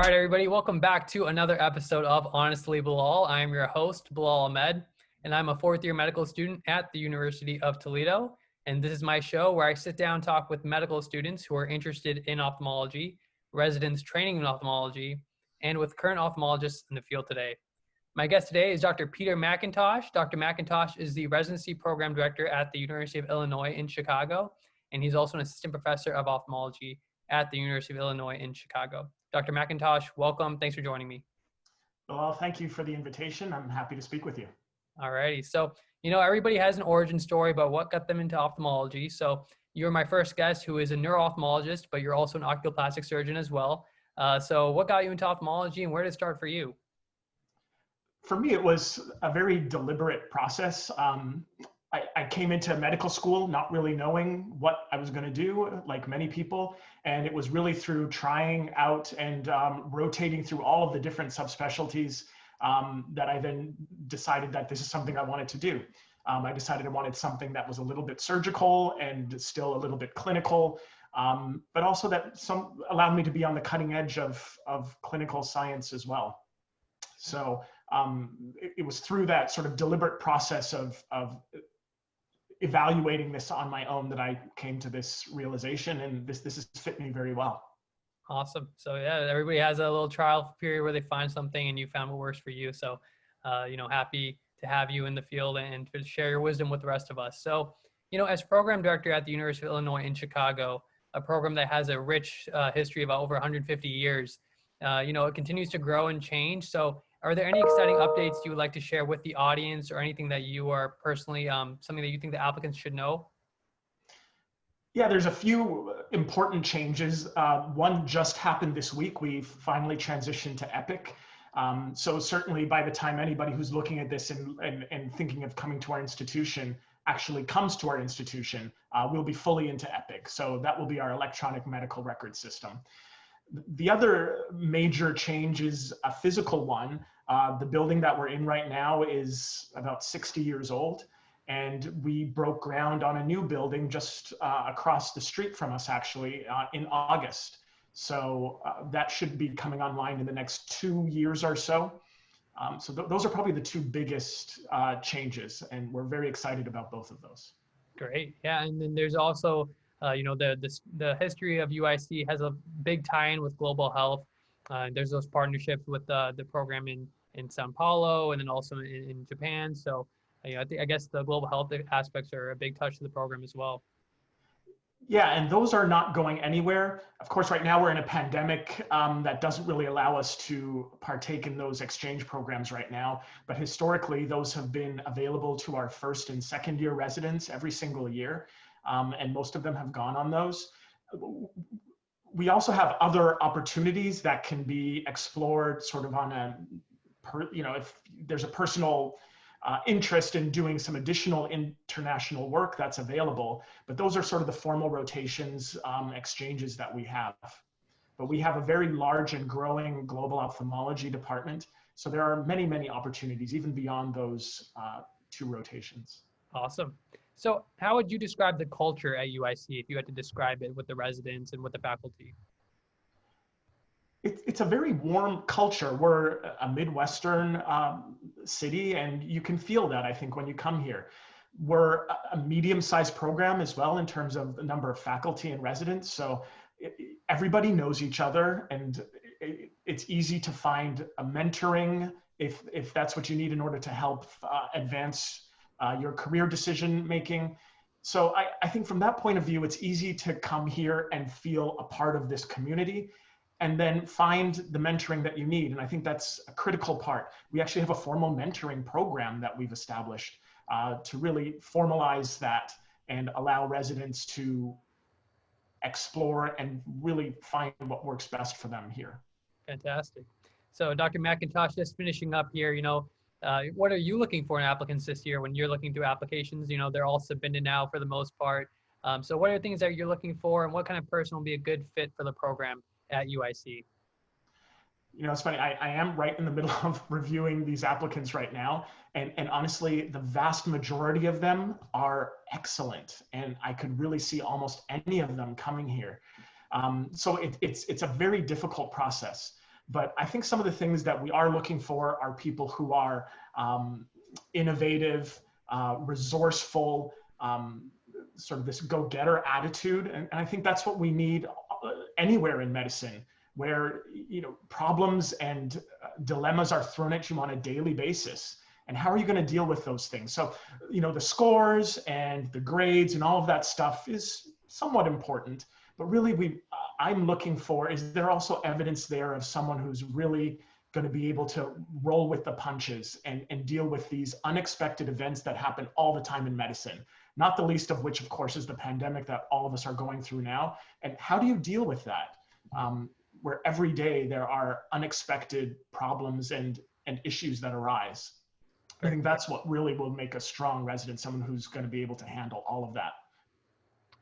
right, everybody, welcome back to another episode of Honestly Bilal. I am your host, Bilal Ahmed, and I'm a fourth-year medical student at the University of Toledo. And this is my show where I sit down and talk with medical students who are interested in ophthalmology, residents training in ophthalmology, and with current ophthalmologists in the field today. My guest today is Dr. Peter MacIntosh. Dr. MacIntosh is the residency program director at the University of Illinois in Chicago, and he's also an assistant professor of ophthalmology at the University of Illinois in Chicago. Dr. MacIntosh, welcome. Thanks for joining me. Well, thank you for the invitation. I'm happy to speak with you. All righty. So, everybody has an origin story about what got them into ophthalmology. So you're my first guest who is a neuro-ophthalmologist, but you're also an oculoplastic surgeon as well. So what got you into ophthalmology and where did it start for you? For me, it was a very deliberate process. I came into medical school not really knowing what I was going to do, like many people. And it was really through trying out and rotating through all of the different subspecialties that I then decided that this is something I wanted to do. I decided I wanted something that was a little bit surgical and still a little bit clinical, but also that allowed me to be on the cutting edge of clinical science as well. So it was through that sort of deliberate process of evaluating this on my own that I came to this realization, and this has fit me very well. Awesome. So yeah, everybody has a little trial period where they find something and you found what works for you. So, happy to have you in the field and to share your wisdom with the rest of us. So, as program director at the University of Illinois in Chicago, a program that has a rich history of over 150 years, it continues to grow and change. So are there any exciting updates you would like to share with the audience or anything that you are personally, something that you think the applicants should know? Yeah, there's a few important changes. One just happened this week. We've finally transitioned to Epic. So certainly by the time anybody who's looking at this and thinking of coming to our institution actually comes to our institution, we'll be fully into Epic. So that will be our electronic medical record system. The other major change is a physical one. The building that we're in right now is about 60 years old, and we broke ground on a new building just across the street from us, actually, in August. So that should be coming online in the next 2 years or so. So those are probably the two biggest changes, and we're very excited about both of those. Great. Yeah, and then there's also the history of UIC has a big tie-in with global health. There's those partnerships with the program in Sao Paulo and then also in Japan. So I guess the global health aspects are a big touch to the program as well. Yeah, and those are not going anywhere. Of course, right now we're in a pandemic that doesn't really allow us to partake in those exchange programs right now. But historically, those have been available to our first and second year residents every single year. And most of them have gone on those. We also have other opportunities that can be explored sort of on if there's a personal interest in doing some additional international work that's available, but those are sort of the formal rotations, exchanges that we have. But we have a very large and growing global ophthalmology department. So there are many, many opportunities even beyond those two rotations. Awesome. So how would you describe the culture at UIC if you had to describe it with the residents and with the faculty? It's a very warm culture. We're a Midwestern city, and you can feel that, I think, when you come here. We're a medium-sized program as well in terms of the number of faculty and residents. So everybody knows each other, and it's easy to find a mentoring if that's what you need in order to help advance your career decision making. So I think from that point of view, it's easy to come here and feel a part of this community and then find the mentoring that you need. And I think that's a critical part. We actually have a formal mentoring program that we've established to really formalize that and allow residents to explore and really find what works best for them here. Fantastic. So Dr. MacIntosh, just finishing up here, what are you looking for in applicants this year when you're looking through applications? They're all submitted now for the most part. So what are the things that you're looking for, and what kind of person will be a good fit for the program at UIC? It's funny, I am right in the middle of reviewing these applicants right now. And honestly, the vast majority of them are excellent. And I could really see almost any of them coming here. So it's a very difficult process. But I think some of the things that we are looking for are people who are innovative, resourceful, sort of this go-getter attitude. And I think that's what we need anywhere in medicine, where, you know, problems and dilemmas are thrown at you on a daily basis. And how are you going to deal with those things? So, you know, the scores and the grades and all of that stuff is somewhat important, but really I'm looking for, is there also evidence there of someone who's really going to be able to roll with the punches and deal with these unexpected events that happen all the time in medicine, not the least of which, of course, is the pandemic that all of us are going through now. And how do you deal with that? Where every day there are unexpected problems and issues that arise. I think that's what really will make a strong resident, someone who's going to be able to handle all of that.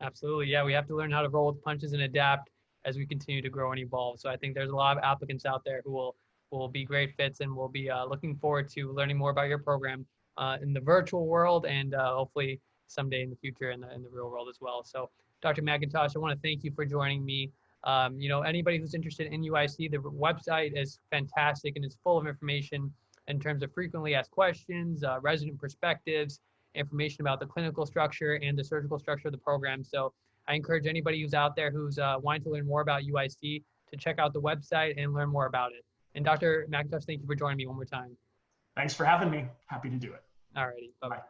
Absolutely. Yeah, we have to learn how to roll with punches and adapt as we continue to grow and evolve. So I think there's a lot of applicants out there who will be great fits, and we'll be looking forward to learning more about your program in the virtual world, and hopefully someday in the future in the real world as well. So Dr. MacIntosh, I want to thank you for joining me. You know, anybody who's interested in UIC, the website is fantastic and it's full of information in terms of frequently asked questions, resident perspectives, information about the clinical structure and the surgical structure of the program. So I encourage anybody who's out there who's wanting to learn more about UIC to check out the website and learn more about it. And Dr. MacIntosh, thank you for joining me one more time. Thanks for having me. Happy to do it. All righty. Bye-bye.